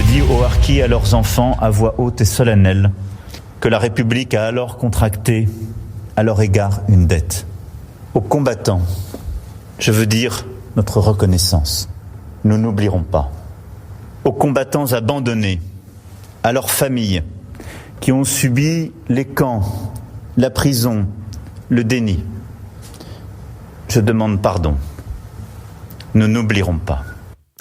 dit aux harkis et à leurs enfants à voix haute et solennelle que la République a alors contracté à leur égard une dette. Aux combattants, je veux dire notre reconnaissance. Nous n'oublierons pas. Aux combattants abandonnés, à leurs familles qui ont subi les camps, la prison, le déni, je demande pardon. Nous n'oublierons pas.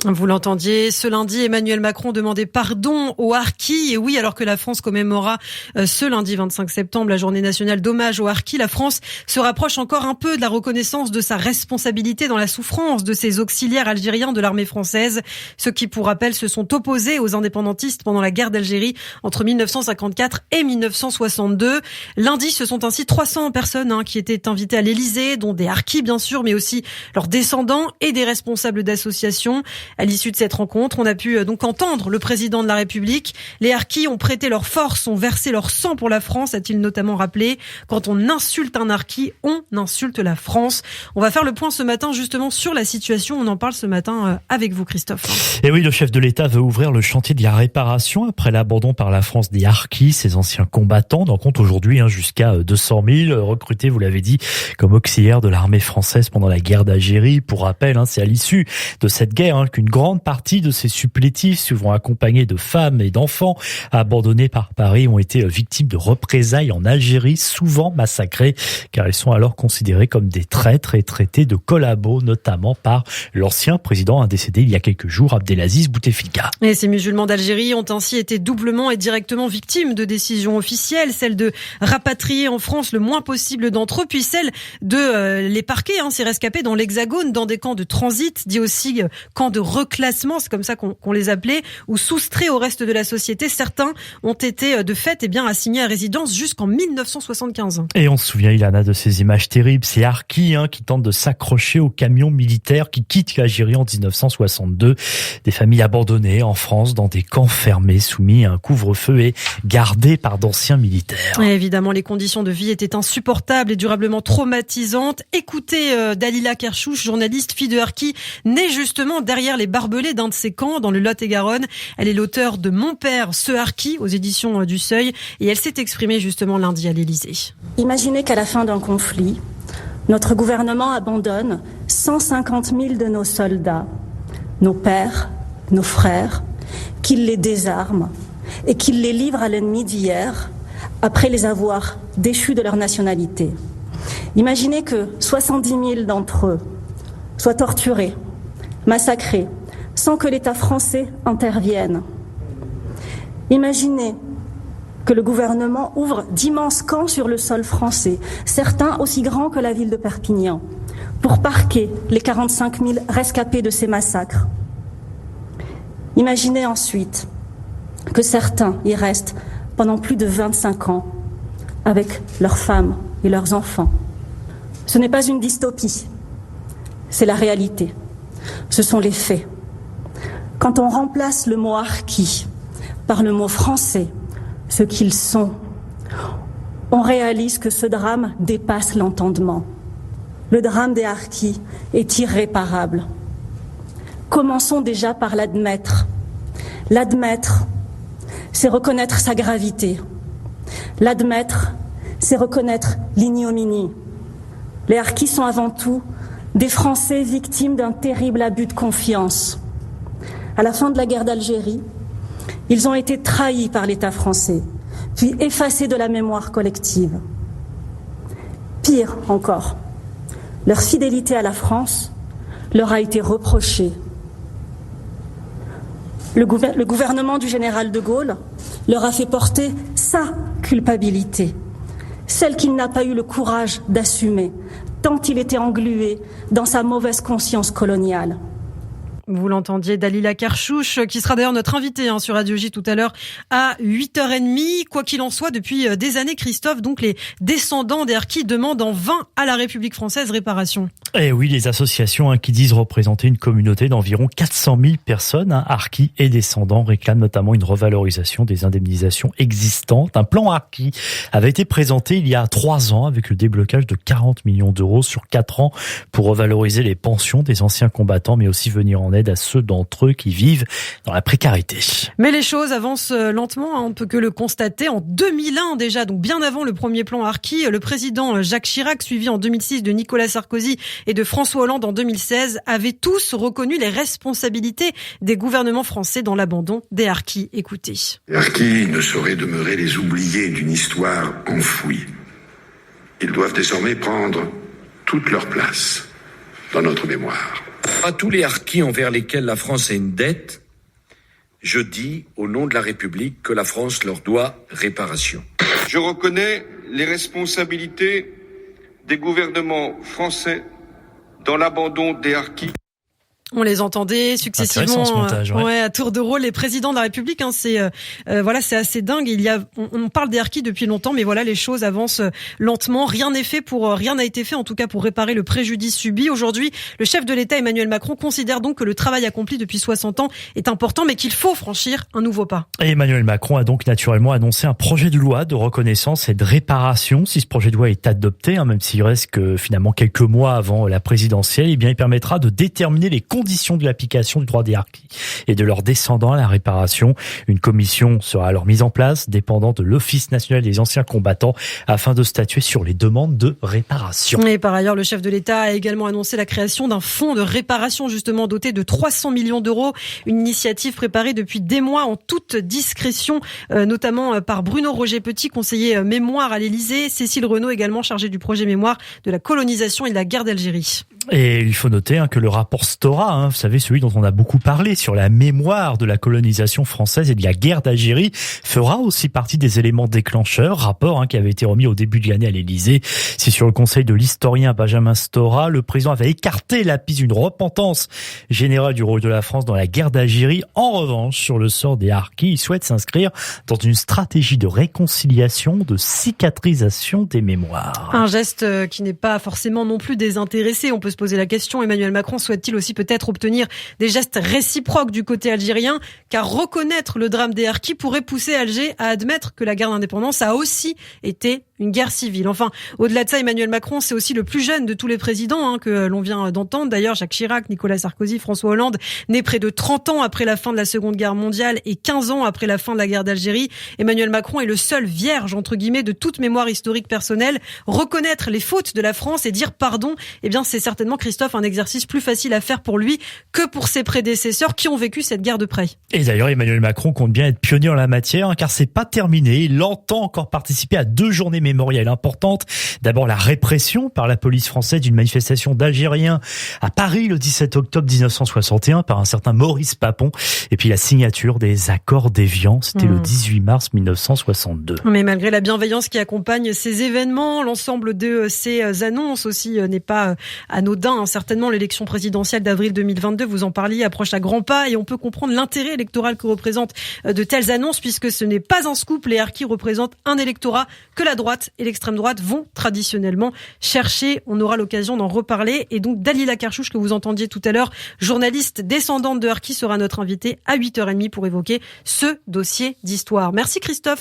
Vous l'entendiez, ce lundi, Emmanuel Macron demandait pardon aux harkis. Et oui, alors que la France commémorera ce lundi 25 septembre la journée nationale d'hommage aux harkis, la France se rapproche encore un peu de la reconnaissance de sa responsabilité dans la souffrance de ces auxiliaires algériens de l'armée française. Ceux qui, pour rappel, se sont opposés aux indépendantistes pendant la guerre d'Algérie entre 1954 et 1962. Lundi, ce sont ainsi 300 personnes qui étaient invitées à l'Élysée, dont des harkis bien sûr, mais aussi leurs descendants et des responsables d'associations. À l'issue de cette rencontre, on a pu donc entendre le président de la République. Les harkis ont prêté leur force, ont versé leur sang pour la France, a-t-il notamment rappelé. Quand on insulte un harki, on insulte la France. On va faire le point ce matin justement sur la situation. On en parle ce matin avec vous, Christophe. Et oui, le chef de l'État veut ouvrir le chantier de la réparation après l'abandon par la France des harkis, ces anciens combattants. On en compte aujourd'hui jusqu'à 200 000 recrutés, vous l'avez dit, comme auxiliaires de l'armée française pendant la guerre d'Algérie. Pour rappel, c'est à l'issue de cette guerre qu'une grande partie de ces supplétifs, souvent accompagnés de femmes et d'enfants abandonnés par Paris, ont été victimes de représailles en Algérie, souvent massacrés, car ils sont alors considérés comme des traîtres et traités de collabos, notamment par l'ancien président décédé il y a quelques jours, Abdelaziz Bouteflika. Et ces musulmans d'Algérie ont ainsi été doublement et directement victimes de décisions officielles, celle de rapatrier en France le moins possible d'entre eux, puis celle de les parquer, ces rescapés dans l'Hexagone, dans des camps de transit, dit aussi camps de reclassement, c'est comme ça qu'on les appelait, ou soustraits au reste de la société. Certains ont été de fait assignés à résidence jusqu'en 1975. Et on se souvient, Ilana, de ces images terribles, ces harkis qui tentent de s'accrocher aux camions militaires qui quittent l'Algérie en 1962. Des familles abandonnées en France dans des camps fermés, soumis à un couvre-feu et gardés par d'anciens militaires. Et évidemment, les conditions de vie étaient insupportables et durablement traumatisantes. Écoutez Dalila Kershouch, journaliste, fille de harki, née justement derrière les barbelés d'un de ces camps dans le Lot-et-Garonne. Elle est l'auteure de Mon père, ce harki aux éditions du Seuil et elle s'est exprimée justement lundi à l'Élysée. Imaginez qu'à la fin d'un conflit, notre gouvernement abandonne 150 000 de nos soldats, nos pères, nos frères, qu'il les désarme et qu'il les livre à l'ennemi d'hier après les avoir déchus de leur nationalité. Imaginez que 70 000 d'entre eux soient torturés, massacrés, sans que l'État français intervienne. Imaginez que le gouvernement ouvre d'immenses camps sur le sol français, certains aussi grands que la ville de Perpignan, pour parquer les 45 000 rescapés de ces massacres. Imaginez ensuite que certains y restent pendant plus de 25 ans avec leurs femmes et leurs enfants. Ce n'est pas une dystopie, c'est la réalité. Ce sont les faits. Quand on remplace le mot harki par le mot français, ce qu'ils sont, on réalise que ce drame dépasse l'entendement. Le drame des harkis est irréparable. Commençons déjà par l'admettre. L'admettre, c'est reconnaître sa gravité. L'admettre, c'est reconnaître l'ignominie. Les harkis sont avant tout des Français victimes d'un terrible abus de confiance. À la fin de la guerre d'Algérie, ils ont été trahis par l'État français, puis effacés de la mémoire collective. Pire encore, leur fidélité à la France leur a été reprochée. Le gouvernement du général de Gaulle leur a fait porter sa culpabilité, celle qu'il n'a pas eu le courage d'assumer, tant il était englué dans sa mauvaise conscience coloniale. Vous l'entendiez, Dalila Kershouch, qui sera d'ailleurs notre invitée sur Radio J tout à l'heure à 8h30. Quoi qu'il en soit, depuis des années, Christophe, donc les descendants des harkis demandent en vain à la République française réparation. Et oui, les associations qui disent représenter une communauté d'environ 400 000 personnes, harkis et descendants, réclament notamment une revalorisation des indemnisations existantes. Un plan harki avait été présenté il y a 3 ans avec le déblocage de 40 millions d'euros sur 4 ans pour revaloriser les pensions des anciens combattants, mais aussi venir en aide aide à ceux d'entre eux qui vivent dans la précarité. Mais les choses avancent lentement, on ne peut que le constater. En 2001 déjà, donc bien avant le premier plan Harkis, le président Jacques Chirac, suivi en 2006 de Nicolas Sarkozy et de François Hollande en 2016, avaient tous reconnu les responsabilités des gouvernements français dans l'abandon des Harkis. Écoutez. Les Harkis ne sauraient demeurer les oubliés d'une histoire enfouie. Ils doivent désormais prendre toute leur place dans notre mémoire. À tous les Harkis envers lesquels la France a une dette, je dis au nom de la République que la France leur doit réparation. Je reconnais les responsabilités des gouvernements français dans l'abandon des Harkis. On les entendait successivement, montage, ouais. À tour de rôle, les présidents de la République. C'est assez dingue. On parle des Harkis depuis longtemps, mais voilà, les choses avancent lentement. Rien n'a été fait, en tout cas, pour réparer le préjudice subi. Aujourd'hui, le chef de l'État, Emmanuel Macron, considère donc que le travail accompli depuis 60 ans est important, mais qu'il faut franchir un nouveau pas. Et Emmanuel Macron a donc naturellement annoncé un projet de loi de reconnaissance et de réparation. Si ce projet de loi est adopté, même s'il reste que finalement quelques mois avant la présidentielle, il permettra de déterminer les conditions de l'application du droit des Harkis et de leurs descendants à la réparation. Une commission sera alors mise en place, dépendant de l'Office national des anciens combattants, afin de statuer sur les demandes de réparation. Et par ailleurs, le chef de l'État a également annoncé la création d'un fonds de réparation, justement doté de 300 millions d'euros. Une initiative préparée depuis des mois en toute discrétion, notamment par Bruno Roger Petit, conseiller mémoire à l'Élysée, Cécile Renaud également chargée du projet mémoire de la colonisation et de la guerre d'Algérie. Et il faut noter que le rapport Stora, vous savez, celui dont on a beaucoup parlé sur la mémoire de la colonisation française et de la guerre d'Algérie, fera aussi partie des éléments déclencheurs. Rapport qui avait été remis au début de l'année à l'Élysée. C'est sur le conseil de l'historien Benjamin Stora, le président avait écarté la piste d'une repentance générale du rôle de la France dans la guerre d'Algérie. En revanche, sur le sort des Harkis, il souhaite s'inscrire dans une stratégie de réconciliation, de cicatrisation des mémoires. Un geste qui n'est pas forcément non plus désintéressé. On peut se poser la question, Emmanuel Macron souhaite-t-il aussi peut-être obtenir des gestes réciproques du côté algérien, car reconnaître le drame des Harkis pourrait pousser Alger à admettre que la guerre d'indépendance a aussi été une guerre civile. Enfin, au-delà de ça, Emmanuel Macron, c'est aussi le plus jeune de tous les présidents que l'on vient d'entendre. D'ailleurs, Jacques Chirac, Nicolas Sarkozy, François Hollande, né près de 30 ans après la fin de la Seconde Guerre mondiale et 15 ans après la fin de la guerre d'Algérie. Emmanuel Macron est le seul vierge, entre guillemets, de toute mémoire historique personnelle. Reconnaître les fautes de la France et dire pardon, c'est certainement, Christophe, un exercice plus facile à faire pour lui que pour ses prédécesseurs qui ont vécu cette guerre de près. Et d'ailleurs, Emmanuel Macron compte bien être pionnier en la matière, car c'est pas terminé. Il entend encore participer à 2 journées mémorielles importantes. D'abord, la répression par la police française d'une manifestation d'Algériens à Paris le 17 octobre 1961 par un certain Maurice Papon. Et puis la signature des accords d'Évian, c'était le 18 mars 1962. Mais malgré la bienveillance qui accompagne ces événements, l'ensemble de ces annonces aussi n'est pas anodin. Certainement, l'élection présidentielle d'avril 2022, vous en parliez, approche à grands pas et on peut comprendre l'intérêt électoral que représentent de telles annonces, puisque ce n'est pas un scoop. Les Harkis représentent un électorat que la droite et l'extrême droite vont traditionnellement chercher. On aura l'occasion d'en reparler. Et donc, Dalila Karchouch, que vous entendiez tout à l'heure, journaliste descendante de Harkis, sera notre invitée à 8h30 pour évoquer ce dossier d'histoire. Merci Christophe.